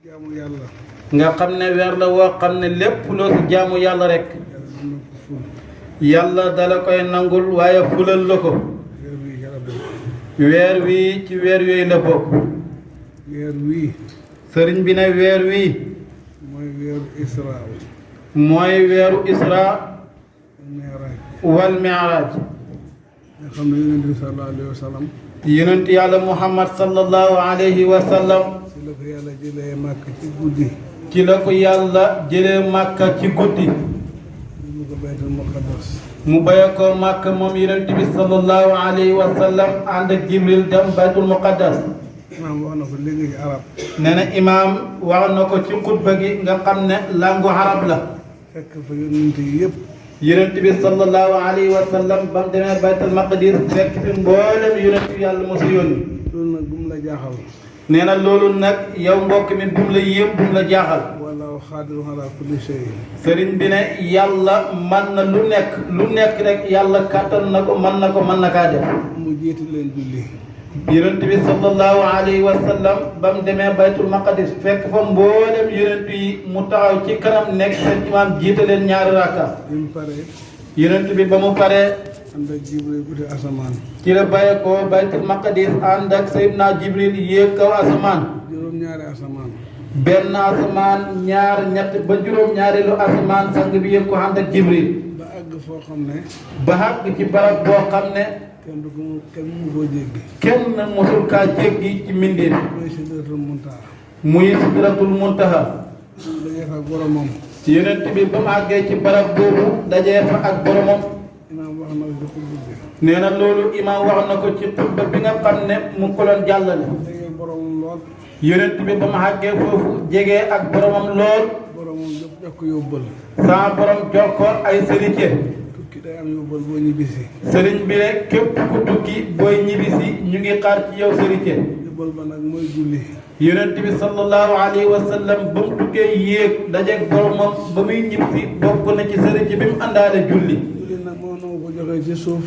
jaamu yàlla. nga xam ne weer la woo xam ne lépp loo ci jaamu yàlla rek yàlla dala koy nangul waaye fulal la ko. weer wii ci weer yooyu la bokk. weer wii. sëriñ bi ne weer wii. mooy weeru Isra. mooy weeru Isra. wal Mi'raj. nga xam ne yonent bi sallallahu alayhi wa sallam. yonent yàlla Muhammad sallallahu alayhi wa sallam. ci la ko yàlla jëlee màkk ci guddi. ci la ko yàlla jëlee màkka ci guddi. mu ko baytul muqaddas. mu béye ko màkka moom yonent bi sallallahu alayhi wa sallam ànd ak Jibril dem baytul muqaddas. imaam wax na ko léegi ci arab. nee na imaam wax na ko ci xutba gi nga xam ne langu arab la. fekk fa yonent yi yëpp. yonent bi sallallahu alayhi wa sallam ba mu demee baytul maqdis fekk fi mboolem yonent yi yàlla mosu yónni. loolu nag bu mu la jaaxal. nee na loolu nag yow mbokk mi bu mu la yéem bu mu la jaaxal. wallaahu xaadirun alaa kulli shay. sëriñ bi ne yàlla man na lu nekk rek yàlla kàttan na ko mën na ko mën na kaa def. mu jiite leen julli. yonent bi sallallahu alayhi wa sallam ba mu demee baytul maqdis fekk fa mboolem yonent yi mu taxaw ci kanam nekk seen imaam jiite leen ñaari rakka. bi mu paree. yonent bi ba mu paree. ànd ak Jibril uti asamaan. ci la bàyyi ko baytul maqdis ànd ak Seydina Jibril yéeg kaw asamaan. juróom-ñaari asamaan. benn asamaan ñaar ñett ba juróom-ñaareelu asamaan sang bi yéeg ko ànd ak Jibril. ba àgg foo xam ne. ba àgg ci barab boo xam ne. kenn mu koo jéggi. kenn mosul kaa jéggi ci mbindeef. mooy sidratul muntaha. muy sidratul muntaha. dajee fa ak boromam. yonent bi ba mu àggee ci barab boobu dajee fa ak boromam. imaam wax na ko ci xutba bi. nee na loolu imaam wax na ko ci xutba bi nga xam ne mu ko doon jàllale. dajee boromam lool. yonent bi ba mu àggee foofu jegee ak boromam lool. boromam jox ko yóbbal. saa borom jox ko ay sërite. tukki day am yóbbal boo ñibbisi. sëriñ bi rek képp ku tukki booy ñibbisi ñu ngi xaar ci yow sërite. yóbbal ba nag mooy julli. yonent bi sallallahu alayhi wa sallam ba mu tukkee yéeg dajeeg boromam ba muy ñibbisi bokk na ci sërite bi mu àndaale julli. julli nag moo noo ko joxee ci suuf.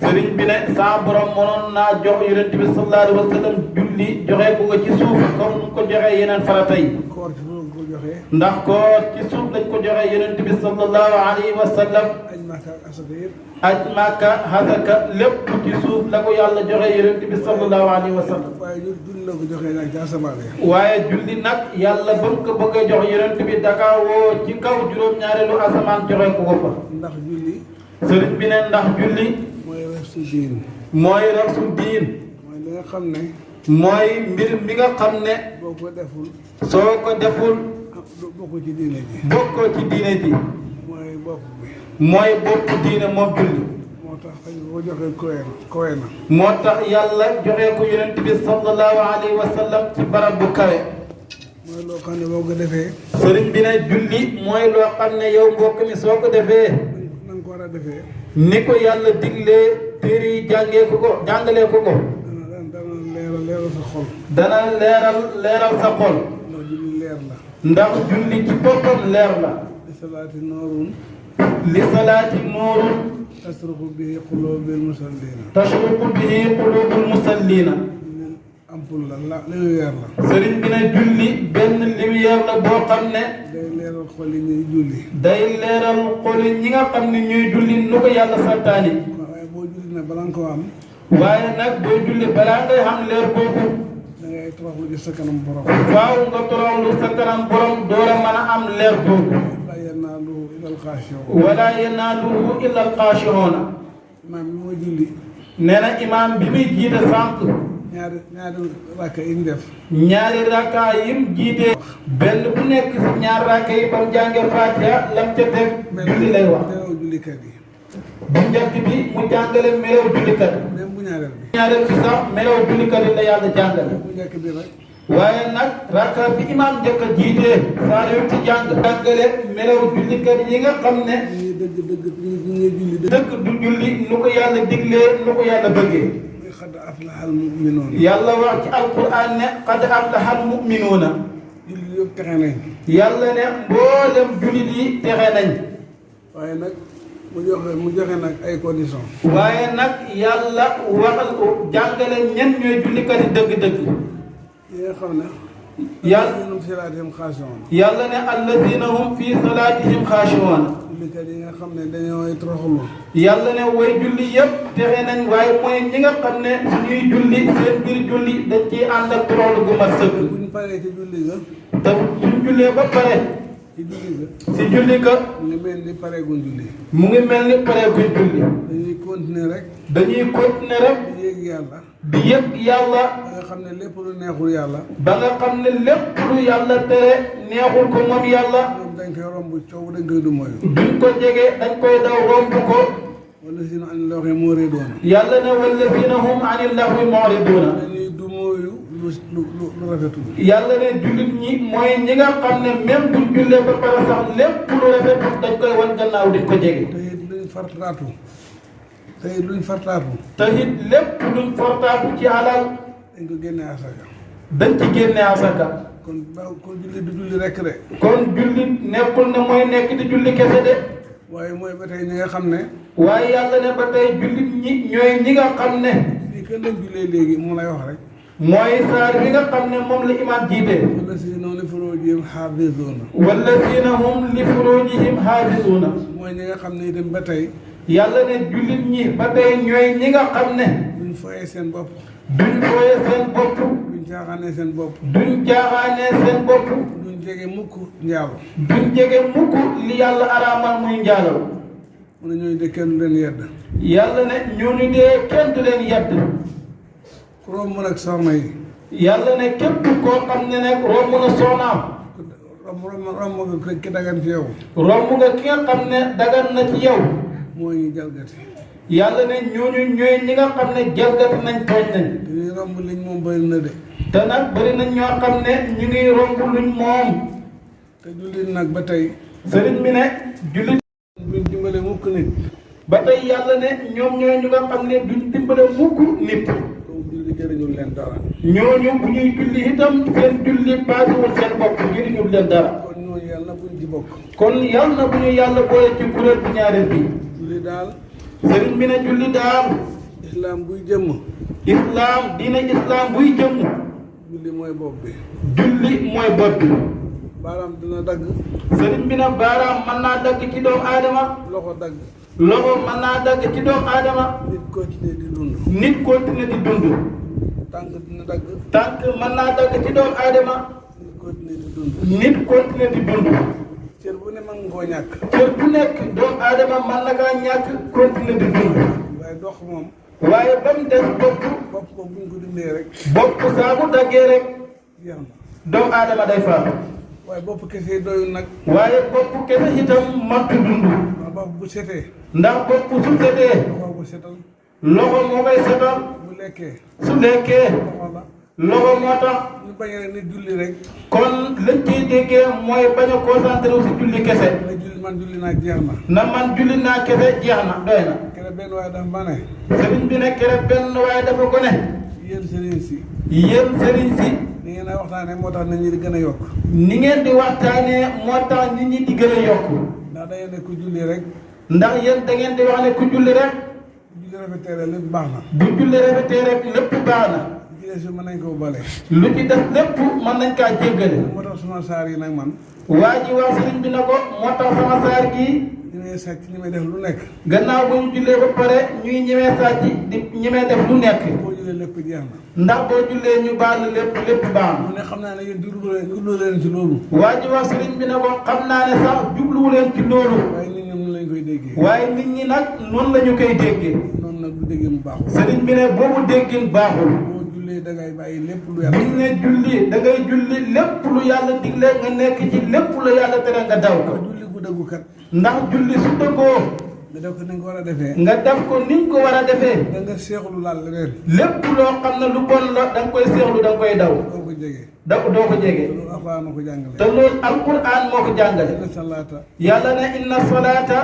sëriñ bi ne saa borom mënoon naa jox yonent bi sallallahu alayhi wa sallam julli joxe ko ci suuf comme nu ko joxee yeneen farata yi. koor ci suuf ko joxee. ndax koor ci suuf lañ ko joxee yonent bi sallallahu alayhi wa sallam. aj Makka ak asaka yëpp. aj Makka asaka lépp ci suuf la ko yàlla joxe yonent bi sallallahu alayhi wa sallam. waaye julli la ko joxee nag ci asamaan yi. waaye julli nag yàlla ba mu ko bëgg a jox yonent bi daka woo ci kaw juróom-ñaareelu asamaan joxe ko fa. ndax julli. sëriñ bi ne ndax julli. mooy rasul diin. mooy rasul diin. mooy li nga xam ne. mooy mbir mi nga xam ne. boo ko deful. soo ko deful. bokkoo ci diine ji. bokkoo ci diine ji. mooy bopp bi. mooy bopp diine moom julli. moo tax dañ ko joxee kowe na. moo tax yàlla joxe ko yonent bi sallallahu alayhi wa sallam ci barab bu kawe. mooy loo xam ne boo ko defee. sëriñ bi ne julli mooy loo xam ne yow mbokk mi soo ko defee. na nga ko war a defee. ni ko yàlla diglee téere yi jàngalee ko ko. dana leeral sa xol. dana leeral sa xol. ndax julli leer la. ndax julli ci boppam leer la. li salaati noorun. li salaati nuurun. tasruqu bihi quluubil musallina. tasruqu bihi quluubul musallina. ampul la lumière la. sëriñ bi ne julli benn lumière la boo xam ne. day leeral xol yi ñuy julli. day leeral xol yi ñi nga xam ne ñuy julli nu ko yàlla santaani. waaye boo julli nag balaa nga koo am. waaye nag boo julli balaa ngay xam leer boobu. da ngay toroxlu ci sa kanam borom. faaw nga toroxlu sa kanam borom door a mën a am leer boobu. laa yanaaluhu illal xaashi'uun. wala yanaaluhu illa alxaashi'uuna. imaam bi moo julli. nee na imaam bi muy jiite sànq. ñaari rakka yi mu def. ñaari rakka yi mu jiite. benn bu nekk si ñaari rakka yi ba mu jàngee Faatiha lam ca teg julli lay wax. melaw jullikat yi. bu njëkk bi mu jàngale melaw jullikat yi. même bu ñaareel bi. ñaareel bi sax melaw jullikat yi la yàlla jàngale. bu njëkk bi rek. waaye nag rakka bi imaam njëkk a jiite. saa yu ci jàngale melaw jullikat yi nga xam ne. ñu ngi julli dëgg du julli nu ko yàlla diglee nu ko yàlla bëggee. qad aflahal mu'minuun. yàlla wax ci alquran ne qad aflahal mu'minuuna. julli yëpp texe nañ. yàlla ne mboolem jullit yi texe nañ. waaye nag mu joxe nag ay conditions. waaye nag yàlla waxal jàngale ñen ñooy jullikat yi dëgg-dëgg. yi nga xam ne. yàlla ñun fi salaatihim xaashi'uun. yàlla ne alladina hum fi salaatihim xaashi'uun. jullikat yi nga xam ne dañoo toroxlu. yàlla ne way julli yëpp texe nañ waaye mooy ñi nga xam ne suñuy julli seen biir julli dañ ciy ànd ak toroxlu gu mat sëkk. bu ñu paree ci julli ga. te suñ jullee ba pare. ci julli ga. si julli ga. mu ngi mel ni pareeguñ julli. mu ngi mel ni pareeguñ julli. dañuy continuer rek. dañuy continuer rek. di yéeg yàlla. di yëg yàlla. ba nga xam ne lépp lu neexul yàlla. ba nga xam ne lépp lu yàlla tere neexul ko moom yàlla. ñoom dañ koy romb coow dañ koy du mooy. duñ ko jege dañ koy daw romb ko. wala si na an looxee moo ree doon. yàlla ne wallazina hum anil lahwi mu'riduna. dañuy du mooyu lu rafetul. yàlla ne jullit ñi mooy ñi nga xam ne même buñ jullee ba pare sax lépp lu rafetul dañ koy wan gannaaw duñ ko jege. te it luñ fartaatu. te it luñ fartaatu. te it lépp luñ fortaatu ci alal dañ ko génne asaka. dañ ci génne asaka. kon kon julli du julli rekk de. kon jullit nekkul ne mooy nekk di julli kese de. waaye mooy ba tey ñi nga xam ne. waaye yàlla ne ba tey jullit ñi ñooy ñi nga xam ne. lii kenn lañ jullee léegi mu lay wax rek. mooy saar bi nga xam ne moom la imaam jiite. wala si noonu li furuujihim xaafizuuna. wallazina hum li furujihim xaafizuuna. mooy ñi nga xam ne itam ba tey. yàlla ne jullit ñi ba tey ñooy ñi nga xam ne. duñ foyee seen bopp. duñ fooye seen bopp. duñ caaxaanee seen bopp. duñ jaaxaanee seen bopp. duñ jege mukk njaalo. duñ jege mukk li yàlla araamal muy njaalo. mu ne ñooy de kenn du leen yedd. yàlla ne ñooñu dee kenn du leen yedd. ku romb nag soxna yi. yàlla ne képp koo xam ne nag romb na soxnaam. romb nga ki dagan ci yow. romb nga ki nga xam ne dagan na ci yow. moo ñu jalgati. yàlla ne ñooñu ñooy ñi nga xam ne jalgati nañ tooñ nañ. te ñuy romb liñ moom bëri na de. te nag bëri nañ ñoo xam ne ñu ngi romb luñ moom. te jullit nag ba tey. sëriñ bi ne jullit. duñ dimbale mukk nit. ba tey yàlla ne ñoom ñooy ñu nga xam ne duñ dimbale mukk nit. donc julli jëriñul leen dara. ñooñu bu ñuy julli itam seen julli paasewul seen bopp jëriñul leen dara. kon ñooñu yàlla buñ ci bokk. kon yàlla na bu ñu yàlla boole ci kuréel bu ñaareel bi. julli daal. sëriñ bi ne julli daal. islam buy jëmm. islam diine islam buy jëmm. julli mooy bopp bi. julli mooy bopp bi. baaraam dina dagg. sëriñ bi ne baaraam mën naa dagg ci doomu aadama. loxo dagg. loxo mën naa dagg ci doomu aadama. nit continuer di dund. nit continuer di dund. tànk dina dagg. tànk mën naa dagg ci doomu aadama. nit continuer di dund. nit continuer di dund. cër bu ne mën nga koo ñàkk. cër bu nekk doomu aadama mën na kaa ñàkk continuer di dund. waaye dox moom. waaye ba mu des bopp. bopp ko buñ ko dindee rek. bopp saa bu daggee rek. jeex na. doomu aadama day faatu. waaye bopp kese doyul nag. waaye bopp kese itam mënut dund. waaw bopp bu setee. ndax bopp su setee. loxo bu setal. loxo moo koy setal. bu lekkee. su lekkee. loxo la. loxo moo tax. ñu bañ a nit julli rek. kon lañ ciy déggee mooy bañ a concentré wu si julli kese. na julli man julli naa jeex na. na man julli naa kese jeex na doy na. keneen benn waaye dafa ma ne. sëriñ bi ne keroog benn waaye dafa ko ne. yéen sëriñ si. yéen sëriñ si. ni ngeen a waxtaanee moo tax nit ñi di gën a yokk. ni ngeen di waxtaanee moo tax nit ñi di gën a yokk. ndax da ngeen ne ku julli rek. ndax yéen da ngeen di wax ne ku julli rek. ku julli rafetee rek lépp baax na. bu julli rafetee rek lépp baax na. li ci des mën nañ koo bale. lu ci def lépp mën nañ kaa jéggale. moo tax suma saar yi nag man. waa ji wax sëriñ bi na ko moo tax sama saar gii. ñu may sàcc ñu may def lu nekk. gannaaw bu ñu jullee ba pare ñuy ñemee sàcc di ñemee def lu nekk. boo jullee lépp jeex na. ndax boo jullee ñu baal lépp lépp baax mu ne xam naa ne yéen jublu leen ci loolu. waa ji wax sëriñ bi ne ko xam naa ne sax jubluwu leen ci loolu. waaye nit ñi noonu lañ koy déggee. waaye nit ñi nag noonu la ñu koy déggee. noonu nag du déggee mu baaxul. sëriñ bi ne boobu déggin baaxul. boo jullee da ngay bàyyi lépp lu yàlla. buñ ne julli da ngay julli lépp lu yàlla digle nga nekk ci lépp lu yàlla tere nga daw ko. julli gu dëggu kat. ndax julli su dëggoo. nga def ko ni nga ko war a defee. nga def ko ni nga ko war a defee. da nga seexlu laal leneen. lépp loo xam ne lu bon la da nga koy seexlu da nga koy daw. doo ko jege. doo ko jege. loolu alxuraan na ko jàngale. te loolu alquran moo ko jàngale. inna salaata. yàlla ne inna salaata.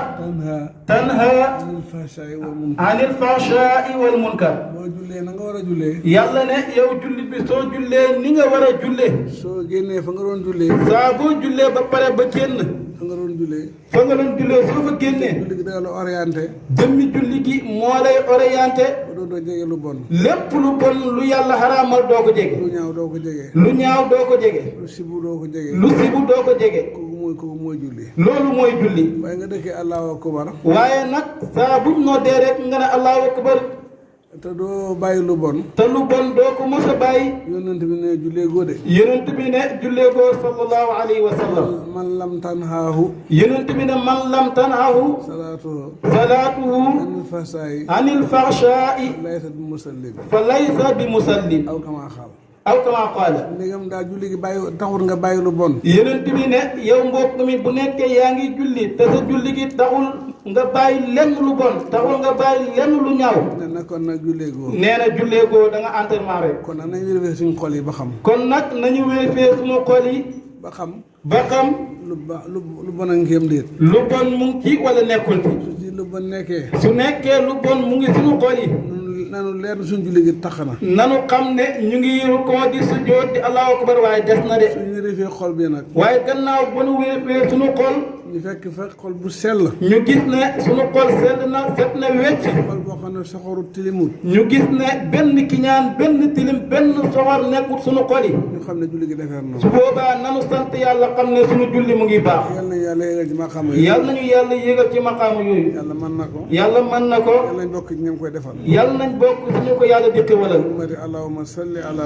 tanha anil fahshaa'i wal munkar. anil fahshaa'i wal munkar. boo jullee na nga war a jullee. yàlla ne yow jullit bi soo jullee ni nga war a jullee. soo génnee fa nga doon jullee. saa boo jullee ba pare ba génn. fa nga doon jullee. fa nga doon jullee soo fa génnee. julli gi dana la orienté. jëmmi julli gi moo lay orienté. dootoo jege lu bon. lépp lu bon lu yàlla xaraamal doo ko jege. lu ñaaw doo ko jege. lu ñaaw doo ko jege. lu sibu doo ko jege. lu sibu doo ko jege. kooku mooy julli. loolu mooy julli. waaye nga dëkkee allahu akbar. waaye nag saa buñ noddee rek nga ne allahu akbar. te doo bàyyi lu bon. te lu bon doo ko mos a bàyyi. yonent bi ne jullee goo de. yonent bi ne jullee goo sallallahu alayhi wa sallam. man lam tanhaahu. yonent bi ne man lam tanhaahu. salaatuhu. anil fahsaa'i. anil fahsaa'i. laysa bi musallin. fa laysa bi musallin. aw kama xaal. aw kama qaala. ndegam daa julli gi bàyyi taxul nga bàyyi lu bon. yonent bi ne yow mbokk mi bu nekkee yaa ngi julli te sa julli gi taxul nga bàyyi lenn lu bon taxul nga bàyyi lenn lu ñaaw. ne na kon nag jullee goo. nee na jullee goo da nga entraînement rek. kon nag nañu vérifier suñu xol yi ba xam. kon nag nañu vérifier suñu xol yi. ba xam. ba xam. lu bon a ngi am déet. lu bon mu ngi ci wala nekkul ci. su ci lu bon nekkee. su nekkee lu bon mu ngi suñu xol yi. nanu leer suñu julli gi tax na. nanu xam ne ñu ngi rukkoo di sujjóot di allahu akbar waaye des na de. suñu vérifier xol bi nag. waaye gannaaw ba nu vérifier suñu xol. ñu fekk xol bu sell. ñu gis ne suñu xol sell na set na wecc. xol boo xam ne soxoru tilimut. ñu gis ne benn kiñaan benn tilim benn soxor nekkul suñu xol yi. ñu xam ne julli gi defar na. su boobaa nanu sant yàlla xam ne suñu julli mu ngi baax. yal na yàlla yéegal ci maqaama yooyu. yal nañu yàlla yéegal ci maqaama yooyu. yàlla mën na ko. yàlla mën na ko. yàlla nañ bokk ci ñoom koy defal. yàlla nañ bokk ci ñu ko yàlla di xéwalal. allahumma salli ala